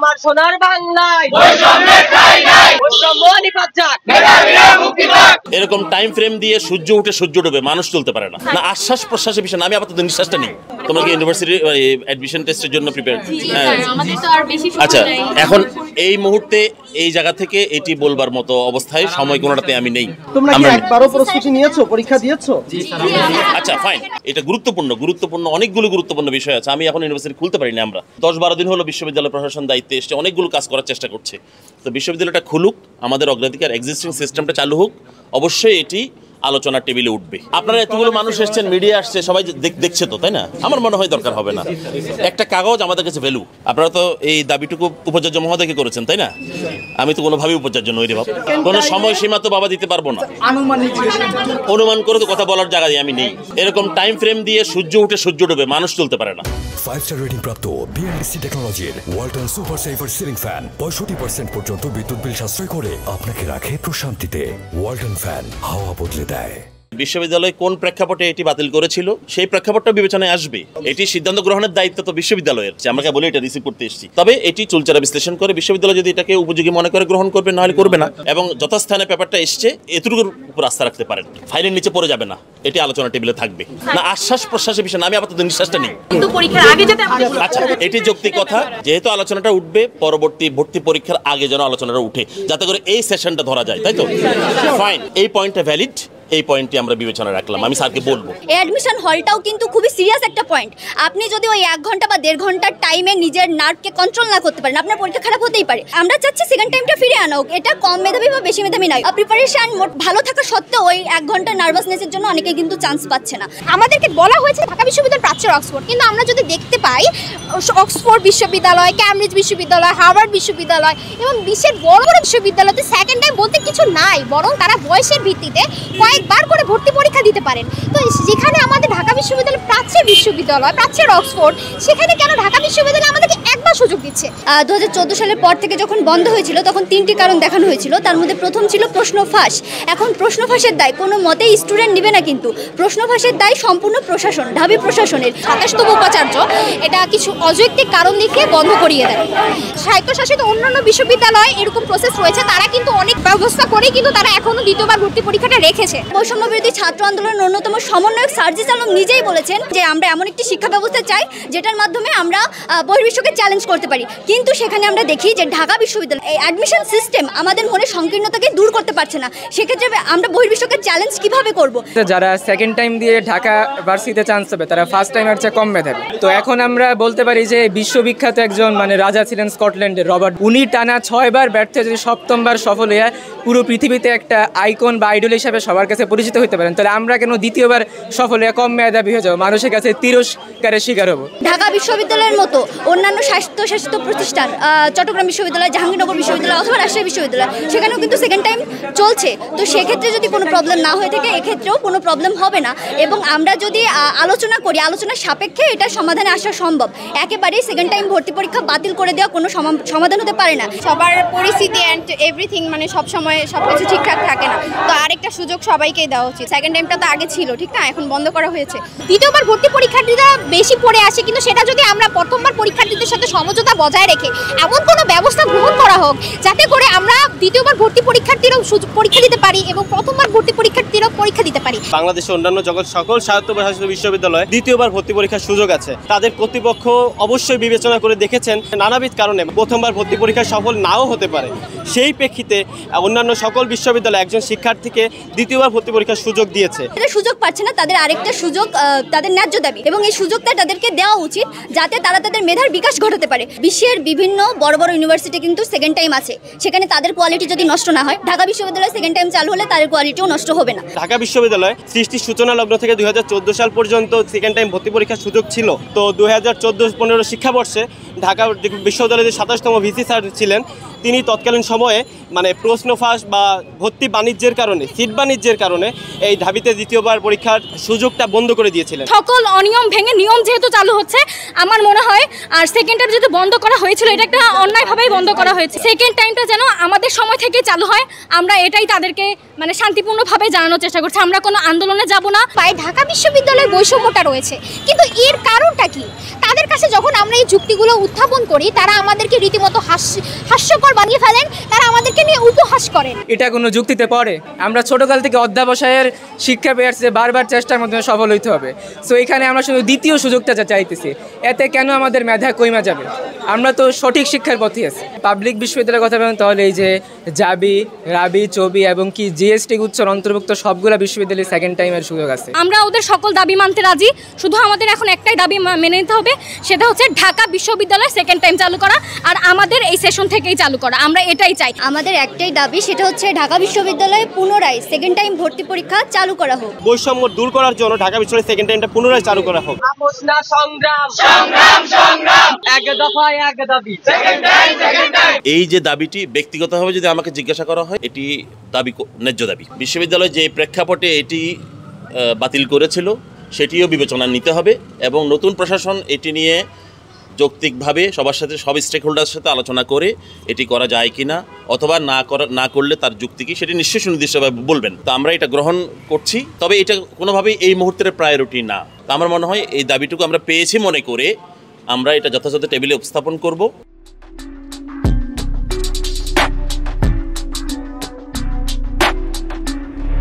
আমার সোনার বাংলায় এরকম টাইম ফ্রেম দিয়ে সূর্য উঠে সূর্য ডুবে মানুষ চলতে পারে না। না আশ্বাস প্রশ্বাসের বিষয় না, আমি আপাতত নিঃশ্বাসটা নেই। তোমরা কি ইউনিভার্সিটি অ্যাডমিশন টেস্টের জন্য প্রিপেয়ার? আচ্ছা, এখন এই মুহূর্তে এই জায়গা থেকে এটি বলবার মতো অবস্থায় সময় কোনোটাতে আমি নেই। তোমরা কি একবারও প্রস্তুতি নিয়েছো, পরীক্ষা দিয়েছো? আচ্ছা ফাইন, এটা গুরুত্বপূর্ণ অনেকগুলো গুরুত্বপূর্ণ বিষয় আছে। আমি এখন ইউনিভার্সিটি খুলতে পারিনি। আমরা 10-12 দিন হলো বিশ্ববিদ্যালয় প্রশাসন দায়িত্বে এসে অনেকগুলো কাজ করার চেষ্টা করছে। তো বিশ্ববিদ্যালয়টা খুলুক, আমাদের অগ্রাধিকার এক্সিস্টিং সিস্টেমটা চালু হোক, অবশ্যই এটি আলোচনার টেবিলে উঠবে। আপনারা এতগুলো মানুষ এসেছেন, মিডিয়া আসছে, সবাই দেখছে তো, তাই না? আমার মনে হয় দরকার হবে না। একটা কাগজ আমাদের কাছে ভ্যালু। আপনারা তো এই দাবিটুকু উপাচার্য মহোদয়কে করেছেন, তাই না? আমি তো কোনোভাবেই উপাচার্য নই রে বাবা, কোনো সময়সীমা তো বাবা দিতে পারবো না। অনুমান করে তো কথা বলার জায়গা দিয়ে আমি নেই। এরকম টাইম ফ্রেম দিয়ে সূর্য উঠে সূর্য ডুবে মানুষ চলতে পারে না। 5-star রেটিং প্রাপ্ত বিএলডিসি টেকনোলজির Walton super saver ceiling fan 65% পর্যন্ত বিদ্যুৎ বিল সাশ্রয় করে আপনাকে রাখে প্রশান্তিতে। ওয়ালটন ফ্যান হাওয়া বদলে দেয়। বিশ্ববিদ্যালয় কোন প্রেক্ষাপটে এটি বাতিল করেছিল সেই প্রেক্ষাপটটা বিবেচনায় আসবে। এটি সিদ্ধান্ত গ্রহণের দায়িত্ব তো বিশ্ববিদ্যালয়ের। আমরা বলি এটা রিসিভ করতে এসেছি, তবে এটি চুলচারা বিশ্লেষণ করে বিশ্ববিদ্যালয় যদি এটাকে উপযোগী মনে করে গ্রহণ করবে, না হলে করবে না। এবং যথাস্থানে পেপারটা এসছে, এতটুকুর উপর আস্থা রাখতে পারেন। ফাইলের নিচে পড়ে যাবে না, এটি আলোচনা টেবিলে থাকবে। না আশ্বাস প্রশ্বাসের বিষয় না, আমি আপাতত নিঃশ্বাসটা নেই। আচ্ছা, এটি যৌক্তিক কথা। যেহেতু আলোচনাটা উঠবে, পরবর্তী ভর্তি পরীক্ষার আগে যেন আলোচনাটা উঠে, যাতে করে এই সেশনটা ধরা যায়, তাই তো? ফাইন, এই পয়েন্টটা ভ্যালিড। এই পয়েন্টটি আমরা বিবেচনা রাখলাম, আমি স্যারকে বলবো। এই অ্যাডমিশন হলটাও কিন্তু খুবই সিরিয়াস একটা পয়েন্ট। আপনি যদি ওই 1 ঘন্টা বা 1.5 ঘন্টার টাইমে নিজের নার্ভকে কন্ট্রোল না করতে পারেন, আপনার পরীক্ষা খারাপ হতেই পারে। আমরা চাচ্ছি সেকেন্ড টাইমটা ফিরে আনা হোক। এটা কম মেধাবী বা বেশি মেধাবী নয়, প্রিপারেশন ভালো থাকা সত্ত্বেও ওই 1 ঘন্টার নার্ভাসনেসের জন্য অনেকে কিন্তু চান্স পাচ্ছে না। আমাদেরকে বলা হয়েছে ঢাকা বিশ্ববিদ্যালয় প্রাচ্যের অক্সফোর্ড, কিন্তু আমরা যদি দেখতে পাই অক্সফোর্ড বিশ্ববিদ্যালয়, ক্যামব্রিজ বিশ্ববিদ্যালয়, হার্ভার্ড বিশ্ববিদ্যালয় এবং বিশ্বের বড় বড় বিশ্ববিদ্যালয়তে সেকেন্ড টাইম বলতে কিছু নাই, বরং তারা বয়সের ভিত্তিতে কয়েকবার করে ভর্তি পরীক্ষা দিতে পারেন। তো যেখানে আমাদের ঢাকা বিশ্ববিদ্যালয় প্রাচ্যের বিশ্ববিদ্যালয়, প্রাচ্যের অক্সফোর্ড, সেখানে কেন ঢাকা বিশ্ববিদ্যালয় আমাদেরকে একবার সুযোগ দিচ্ছে? 2014 সালের পর থেকে যখন বন্ধ হয়েছিল তখন 3টি কারণ দেখানো হয়েছিল। তার মধ্যে প্রথম ছিল প্রশ্ন ফাঁস। এখন প্রশ্ন ফাঁসের দায় কোনো মতেই স্টুডেন্ট নেবে না, কিন্তু প্রশ্ন ফাঁসের দায় সম্পূর্ণ প্রশাসন, ঢাবি প্রশাসনের। 27তম উপাচার্য এটা কিছু অযৌক্তিক কারণ দেখিয়ে বন্ধ করিয়ে দেয়। স্বায়ত্তশাসিত অন্যান্য বিশ্ববিদ্যালয় এরকম প্রসেস রয়েছে, তারা কিন্তু অনেক ব্যবস্থা করে কিন্তু তারা এখনো দ্বিতীয়বার ভর্তি পরীক্ষাটা রেখেছে। বৈষম্য বিরোধী ছাত্র আন্দোলনের অন্যতম সমন্বয়ক সার্জিস আলম নিজেই বলেছেন যে আমরা এমন একটি শিক্ষা ব্যবস্থা চাই যেটার মাধ্যমে আমরা বহির্বিশ্বকে চ্যালেঞ্জ করতে পারি। কিন্তু সেখানে আমরা দেখি যে ঢাকা বিশ্ববিদ্যালয় এই অ্যাডমিশন সিস্টেম আমাদের মনে সংকীর্ণতাকে দূর করতে পারছে না। সেক্ষেত্রে আমরা বহির্বিশ্বকে চ্যালেঞ্জ কিভাবে করব? যারা সেকেন্ড টাইম দিয়ে ঢাকা ভার্সিটিতে চান্স পাবে তারা ফার্স্ট টাইমের চেয়ে কম মেধাবী। তো এখন আমরা বলতে পারি যে বিশ্ববিখ্যাত একজন রাজা ছিলেন স্কটল্যান্ডের রবার্ট, উনি টানা 6 বার ব্যর্থ যদি 7ম সফল হয়ে পুরো পৃথিবীতে একটা আইকন বা আইডল হিসাবে সবার কাছে পরিচিত হতে পারেন, তাহলে আমরা কেন দ্বিতীয়বার সফল হয়ে কম মেধাবী হয়ে যাবো, মানুষের কাছে তিরস্কারের শিকার হবো? ঢাকা বিশ্ববিদ্যালয়ের মতো অন্যান্য স্বায়ত্তশাসিত প্রতিষ্ঠান, চট্টগ্রাম বিশ্ববিদ্যালয়, জাহাঙ্গীরনগর বিশ্ববিদ্যালয় অথবা রাজশাহী বিশ্ববিদ্যালয়, সেখানেও কিন্তু সেকেন্ড টাইম চলছে। তো সেক্ষেত্রে যদি কোনো প্রবলেম না হয়ে থাকে, এক্ষেত্রেও কোনো প্রবলেম হবে না। এবং আমরা যদি আলোচনা করি, আলোচনার সাপেক্ষে এটা সমাধানে আসা সম্ভব। একেবারেই সেকেন্ড টাইম ভর্তি পরীক্ষা বাতিল করে দেওয়া কোনো সমাধান হতে পারে না। সবার পরিস্থিতি অ্যান্ড এভরিথিং সব সময় সব কিছু ঠিকঠাক থাকে না। তো আরেকটা সুযোগ সবাইকেই দেওয়া উচিত। সেকেন্ড টাইমটা তো আগে ছিল, ঠিক না? এখন বন্ধ করা হয়েছে। দ্বিতীয়বার ভর্তি পরীক্ষার্থীরা বেশি পড়ে আসে, কিন্তু সেটা যদি আমরা প্রথমবার পরীক্ষার্থীদের সাথে সমঝোতা বজায় রেখে এমন কোনো ব্যবস্থা গ্রহণ করা হোক যাতে করে আমরা দ্বিতীয়বার ভর্তি পরীক্ষার্থীরাও পরীক্ষা দিতে পারি এবং প্রথমবার ভর্তি পরীক্ষার্থীরাও পরীক্ষা দিতে পারি। বাংলাদেশের অন্যান্য সকল স্বায়ত্তশাসিত বিশ্ববিদ্যালয়ে দ্বিতীয়বার ভর্তি পরীক্ষার সুযোগ আছে। তাদের কর্তৃপক্ষ অবশ্যই বিবেচনা করে দেখেছেন নানাবিধ কারণে প্রথমবার ভর্তি পরীক্ষা সফল নাও হতে পারে। সেই প্রেক্ষিতে অন্যান্য সকল বিশ্ববিদ্যালয় একজন শিক্ষার্থীকে দ্বিতীয়বার ভর্তি পরীক্ষার সুযোগ দিয়েছে। সুযোগ পাচ্ছে না, তাদের আরেকটা সুযোগ তাদের ন্যায্য দাবি, এবং এই সুযোগটা তাদেরকে দেওয়া উচিত যাতে তারা তাদের মেধার বিকাশ ঘটাতে পারে। বিশ্বের বিভিন্ন বড় বড় ইউনিভার্সিটি কিন্তু সেকেন্ড টাইম আছে, সেখানে তাদের কোয়ালিটি যদি নষ্ট না হয়, ঢাকা বিশ্ববিদ্যালয় সেকেন্ড টাইম চালু হলে তাদের কোয়ালিটিও নষ্ট হবে না। ঢাকা বিশ্ববিদ্যালয় সৃষ্টির সূচনা লগ্ন থেকে 2014 সাল পর্যন্ত সেকেন্ড টাইম ভর্তি পরীক্ষার সুযোগ ছিল। তো 2014-15 শিক্ষাবর্ষে ঢাকা বিশ্ববিদ্যালয়ের 27তম ভিসি স্যার ছিলেন, তিনি তৎকালীন সময়ে প্রশ্ন ফাঁস বা ভর্তি বাণিজ্যের কারণে, সিট বাণিজ্যের কারণে এই ঢাবিতে দ্বিতীয়বার পরীক্ষার সুযোগটা বন্ধ করে দিয়েছিলেন। সকল অনিয়ম ভেঙে নিয়ম যেহেতু চালু হচ্ছে, আমার মনে হয় আর সেকেন্ড টাইম যেহেতু বন্ধ করা হয়েছিল, এটা একটা অন্যায়ভাবেই বন্ধ করা হয়েছে। সেকেন্ড টাইমটা যেন আমাদের সময় থেকে চালু হয়, আমরা এটাই তাদেরকে মানে শান্তিপূর্ণভাবে জানানোর চেষ্টা করছি। আমরা কোনো আন্দোলনে যাব না। ঢাকা বিশ্ববিদ্যালয়ের বৈষম্যটা রয়েছে, কিন্তু এর কারণটা কি? তাদের কাছে যখন আমরা এই যুক্তিগুলো উত্থাপন করি, তারা আমাদেরকে রীতিমতো হাস্যকর বানিয়ে ফেলেন, তারা আমাদেরকে নিয়ে উপহাস করেন। এটা কোনো যুক্তিতে পড়ে? আমরা ছোটকাল থেকে অধ্যাবসায়ের শিক্ষা পেয়ে আসছে, বারবার চেষ্টার মাধ্যমে সফল হইতে হবে। সো এখানে আমরা শুধু দ্বিতীয় সুযোগটা চাইতেছি, এতে কেন আমাদের মেধা কইমা যাবে? আমরা তো সঠিক শিক্ষার পথে আছি। পাবলিক বিশ্ববিদ্যালয়ের কথা বলেন তাহলে এই যে জাবি, রাবি, চবি এবং কি জিএসটি গুচ্ছর অন্তর্ভুক্ত সবগুলা বিশ্ববিদ্যালয়ে সেকেন্ড টাইমের সুযোগ আছে। আমরা ওদের সকল দাবি মানতে রাজি, শুধু আমাদের এখন একটাই দাবি মেনে নিতে হবে, সেটা হচ্ছে ঢাকা বিশ্ববিদ্যালয় সেকেন্ড টাইম চালু করা, আর আমাদের এই সেশন থেকেই চালু করা। আমরা এটাই চাই। আমাদের একটাই দাবি, সেটা হচ্ছে ঢাকা বিশ্ববিদ্যালয়ে পুনরায় সেকেন্ড টাইম ভর্তি পরীক্ষা চালু করা হোক। বৈষম্য দূর করার জন্য ঢাকা বিশ্ববিদ্যালয়ের সেকেন্ড টাইমটা পুনরায় চালু করা হোক। এই যে দাবিটি ব্যক্তিগতভাবে যদি আমাকে জিজ্ঞাসা করা হয়, এটি দাবি ন্যায্য দাবি। বিশ্ববিদ্যালয় যে প্রেক্ষাপটে এটি বাতিল করেছিল সেটিও বিবেচনা নিতে হবে, এবং নতুন প্রশাসন এটি নিয়ে যৌক্তিকভাবে সবার সাথে, সব স্টেক হোল্ডারের সাথে আলোচনা করে এটি করা যায় কিনা, অথবা না করলে তার যুক্তি কি, সেটি নিশ্চয়ই সুনির্দিষ্টভাবে বলবেন। তো আমরা এটা গ্রহণ করছি, তবে এটা কোনোভাবেই এই মুহূর্তের প্রায়োরিটি না। তো আমার মনে হয় এই দাবিটুকু আমরা পেয়েছি মনে করে আমরা এটা যথাযথ টেবিলে উপস্থাপন করব।